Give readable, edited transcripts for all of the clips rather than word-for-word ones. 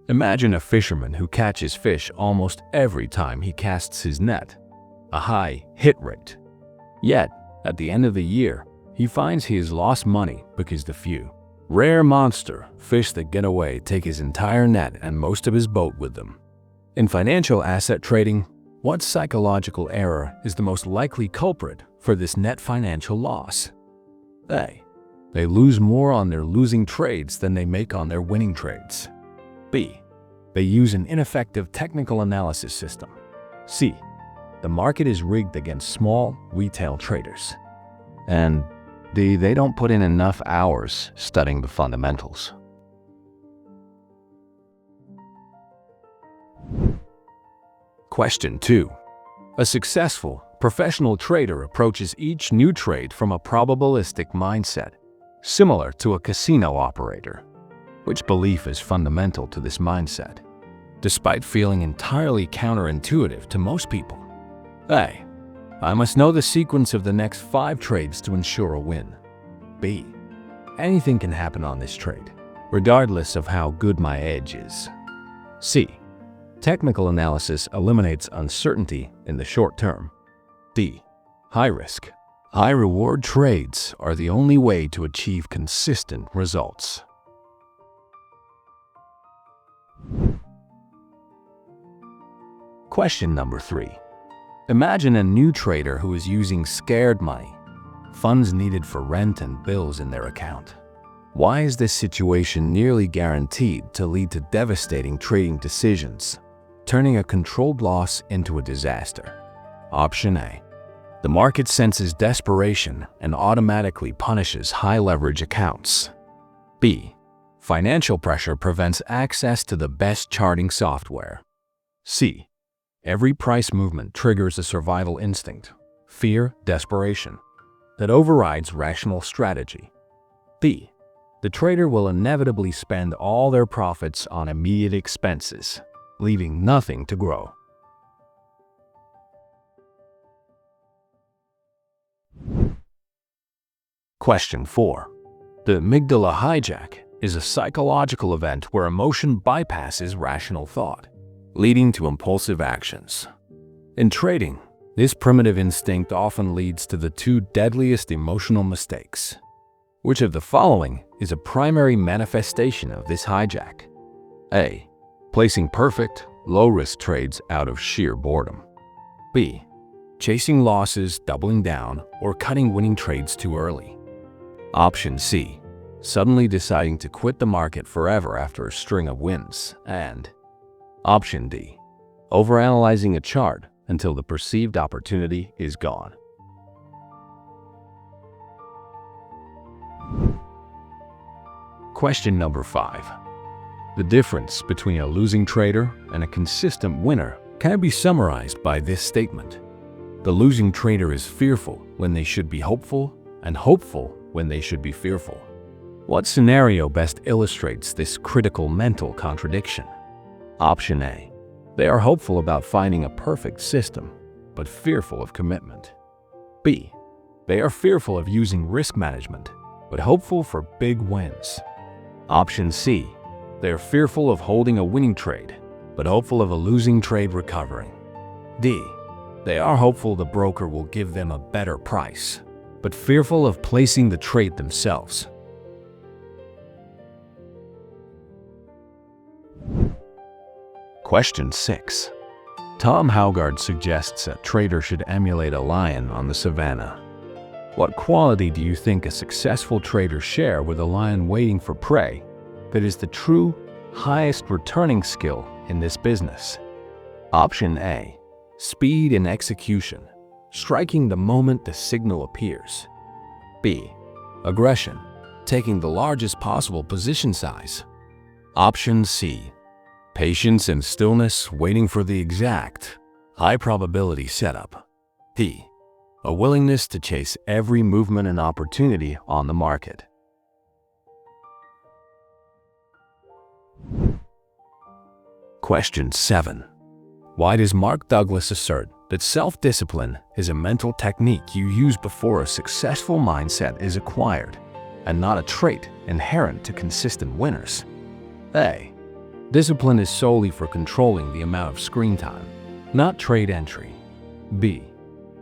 Imagine a fisherman who catches fish almost every time he casts his net, a high hit rate. Yet, at the end of the year, he finds he has lost money because the few rare monster fish that get away take his entire net and most of his boat with them. In financial asset trading, what psychological error is the most likely culprit for this net financial loss? A. They lose more on their losing trades than they make on their winning trades. B. They use an ineffective technical analysis system. C. The market is rigged against small retail traders. And D. They don't put in enough hours studying the fundamentals. Question 2. A successful, professional trader approaches each new trade from a probabilistic mindset, similar to a casino operator. Which belief is fundamental to this mindset, despite feeling entirely counterintuitive to most people? A. I must know the sequence of the next 5 trades to ensure a win. B. Anything can happen on this trade, regardless of how good my edge is. C. Technical analysis eliminates uncertainty in the short term. D. High risk, high reward trades are the only way to achieve consistent results. Question number 3. Imagine a new trader who is using scared money, funds needed for rent and bills in their account. Why is this situation nearly guaranteed to lead to devastating trading decisions, turning a controlled loss into a disaster? Option A. The market senses desperation and automatically punishes high-leverage accounts. B. Financial pressure prevents access to the best charting software. C. Every price movement triggers a survival instinct, fear, desperation, that overrides rational strategy. D. The trader will inevitably spend all their profits on immediate expenses, leaving nothing to grow. Question 4. The amygdala hijack is a psychological event where emotion bypasses rational thought, leading to impulsive actions. In trading, this primitive instinct often leads to the 2 deadliest emotional mistakes. Which of the following is a primary manifestation of this hijack? A. Placing perfect, low-risk trades out of sheer boredom. B. Chasing losses, doubling down, or cutting winning trades too early. Option C. Suddenly deciding to quit the market forever after a string of wins. And Option D. Overanalyzing a chart until the perceived opportunity is gone. Question number 5. The difference between a losing trader and a consistent winner can be summarized by this statement. The losing trader is fearful when they should be hopeful, and hopeful when they should be fearful. What scenario best illustrates this critical mental contradiction? Option A. They are hopeful about finding a perfect system, but fearful of commitment. B. They are fearful of using risk management, but hopeful for big wins. Option C. They are fearful of holding a winning trade, but hopeful of a losing trade recovering. D. They are hopeful the broker will give them a better price, but fearful of placing the trade themselves. Question 6. Tom Haugard suggests a trader should emulate a lion on the savannah. What quality do you think a successful trader share with a lion waiting for prey that is the true, highest returning skill in this business? Option A. Speed and execution, striking the moment the signal appears. B. Aggression, taking the largest possible position size. Option C. Patience and stillness, waiting for the exact, high-probability setup. D. A willingness to chase every movement and opportunity on the market. Question 7. Why does Mark Douglas assert that self-discipline is a mental technique you use before a successful mindset is acquired, and not a trait inherent to consistent winners? A. Discipline is solely for controlling the amount of screen time, not trade entry. B.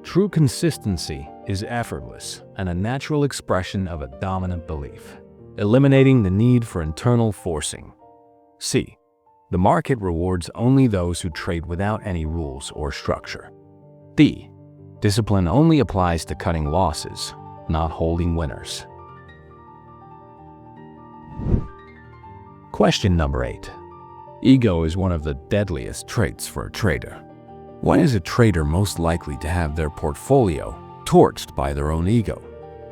True consistency is effortless and a natural expression of a dominant belief, eliminating the need for internal forcing. C. The market rewards only those who trade without any rules or structure. D. Discipline only applies to cutting losses, not holding winners. Question number 8. Ego is one of the deadliest traits for a trader. When is a trader most likely to have their portfolio torched by their own ego,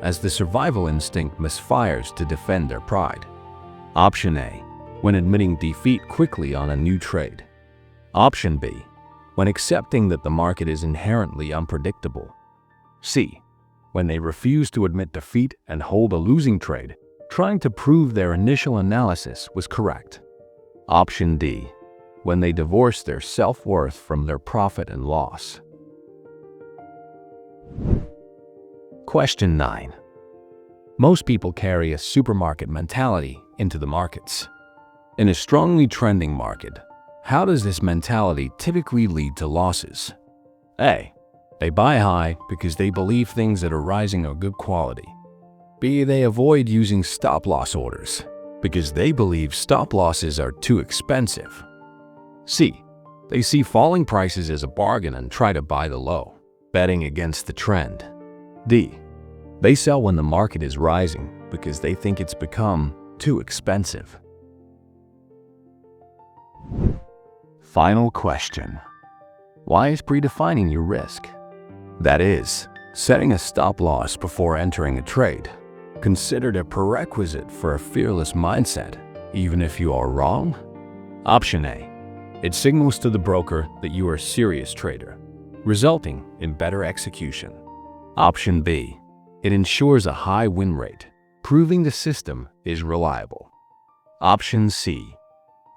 as the survival instinct misfires to defend their pride? Option A. When admitting defeat quickly on a new trade. Option B. When accepting that the market is inherently unpredictable. C. When they refuse to admit defeat and hold a losing trade, trying to prove their initial analysis was correct. Option D. When they divorce their self-worth from their profit and loss. Question 9. Most people carry a supermarket mentality into the markets. In a strongly trending market, how does this mentality typically lead to losses? A. They buy high because they believe things that are rising are good quality. B. They avoid using stop-loss orders because they believe stop-losses are too expensive. C. They see falling prices as a bargain and try to buy the low, betting against the trend. D. They sell when the market is rising because they think it's become too expensive. Final question. Why is predefining your risk? That is, setting a stop-loss before entering a trade, considered a prerequisite for a fearless mindset, even if you are wrong? Option A. It signals to the broker that you are a serious trader, resulting in better execution. Option B. It ensures a high win rate, proving the system is reliable. Option C.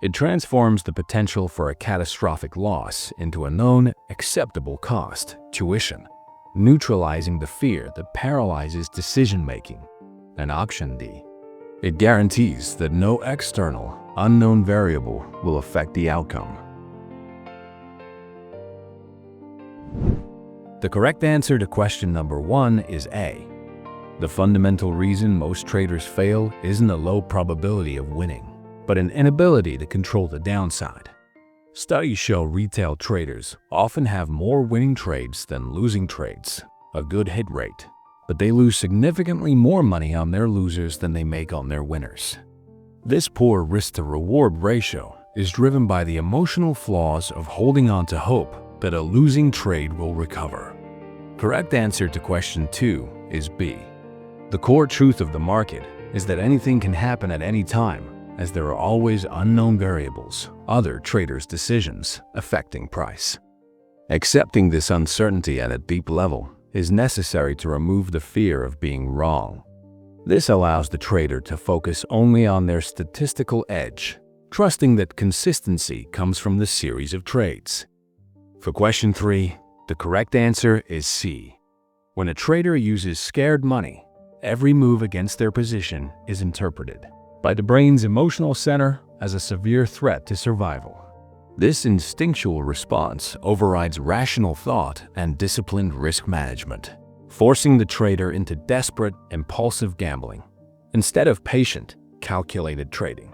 It transforms the potential for a catastrophic loss into a known, acceptable cost, tuition, neutralizing the fear that paralyzes decision-making. And Option D. It guarantees that no external, unknown variable will affect the outcome. The correct answer to question number 1 is A. The fundamental reason most traders fail isn't a low probability of winning, but an inability to control the downside. Studies show retail traders often have more winning trades than losing trades, a good hit rate, but they lose significantly more money on their losers than they make on their winners. This poor risk-to-reward ratio is driven by the emotional flaws of holding on to hope that a losing trade will recover. Correct answer to question 2 is B. The core truth of the market is that anything can happen at any time, as there are always unknown variables, other traders' decisions, affecting price. Accepting this uncertainty at a deep level is necessary to remove the fear of being wrong. This allows the trader to focus only on their statistical edge, trusting that consistency comes from the series of trades. For question 3, the correct answer is C. When a trader uses scared money, every move against their position is interpreted by the brain's emotional center as a severe threat to survival. This instinctual response overrides rational thought and disciplined risk management, forcing the trader into desperate, impulsive gambling instead of patient, calculated trading.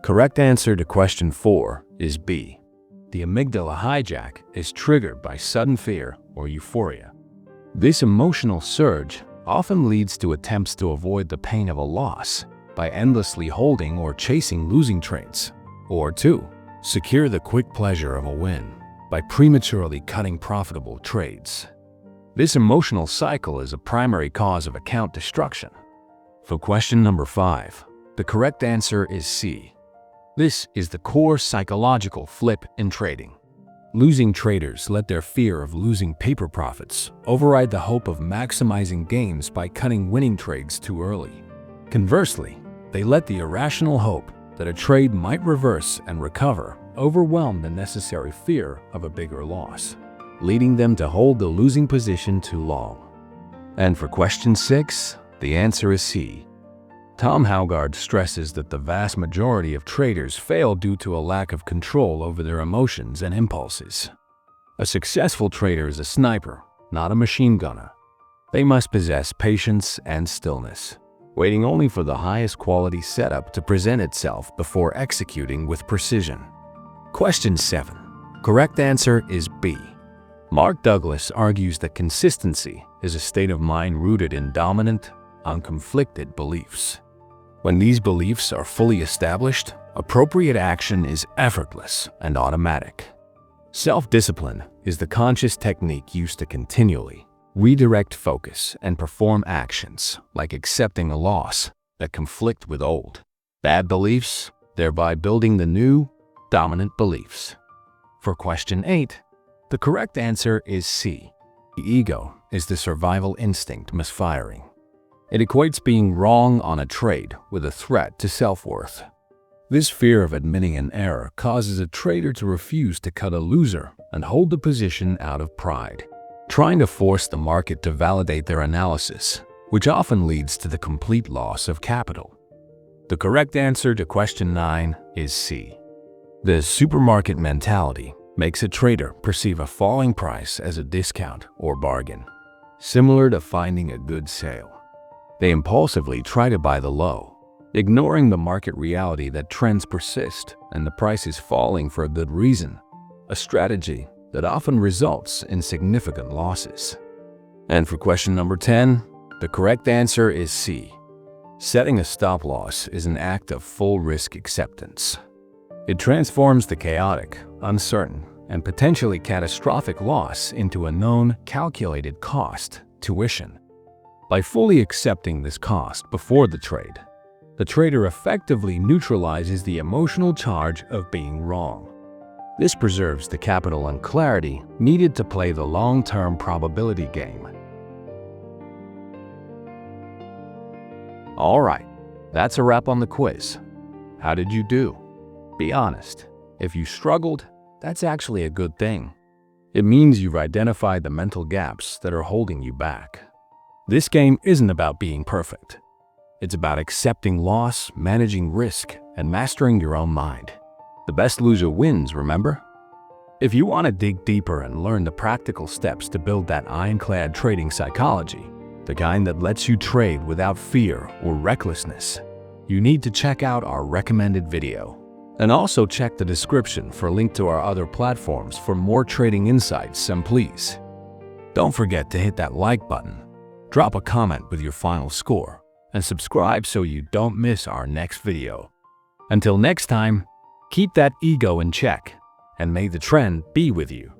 Correct answer to question 4 is B. The amygdala hijack is triggered by sudden fear or euphoria. This emotional surge often leads to attempts to avoid the pain of a loss by endlessly holding or chasing losing trades, or 2. Secure the quick pleasure of a win by prematurely cutting profitable trades. This emotional cycle is a primary cause of account destruction. For question number 5, the correct answer is C. This is the core psychological flip in trading. Losing traders let their fear of losing paper profits override the hope of maximizing gains by cutting winning trades too early. Conversely, they let the irrational hope that a trade might reverse and recover overwhelm the necessary fear of a bigger loss, leading them to hold the losing position too long. And for question 6, the answer is C. Tom Haugard stresses that the vast majority of traders fail due to a lack of control over their emotions and impulses. A successful trader is a sniper, not a machine gunner. They must possess patience and stillness, waiting only for the highest quality setup to present itself before executing with precision. Question 7. Correct answer is B. Mark Douglas argues that consistency is a state of mind rooted in dominant, unconflicted beliefs. When these beliefs are fully established, appropriate action is effortless and automatic. Self-discipline is the conscious technique used to continually redirect focus and perform actions like accepting a loss that conflict with old, bad beliefs, thereby building the new, dominant beliefs. For question 8, the correct answer is C. The ego is the survival instinct misfiring. It equates being wrong on a trade with a threat to self-worth. This fear of admitting an error causes a trader to refuse to cut a loser and hold the position out of pride, trying to force the market to validate their analysis, which often leads to the complete loss of capital. The correct answer to question 9 is C. The supermarket mentality makes a trader perceive a falling price as a discount or bargain, similar to finding a good sale. They impulsively try to buy the low, ignoring the market reality that trends persist and the price is falling for a good reason, a strategy that often results in significant losses. And for question number 10, the correct answer is C. Setting a stop loss is an act of full risk acceptance. It transforms the chaotic, uncertain, and potentially catastrophic loss into a known, calculated cost, tuition. By fully accepting this cost before the trade, the trader effectively neutralizes the emotional charge of being wrong. This preserves the capital and clarity needed to play the long-term probability game. All right, that's a wrap on the quiz. How did you do? Be honest. If you struggled, that's actually a good thing. It means you've identified the mental gaps that are holding you back. This game isn't about being perfect. It's about accepting loss, managing risk, and mastering your own mind. The best loser wins, remember? If you want to dig deeper and learn the practical steps to build that ironclad trading psychology, the kind that lets you trade without fear or recklessness, you need to check out our recommended video. And also check the description for a link to our other platforms for more trading insights, and please, don't forget to hit that like button, drop a comment with your final score, and subscribe so you don't miss our next video. Until next time, keep that ego in check, and may the trend be with you.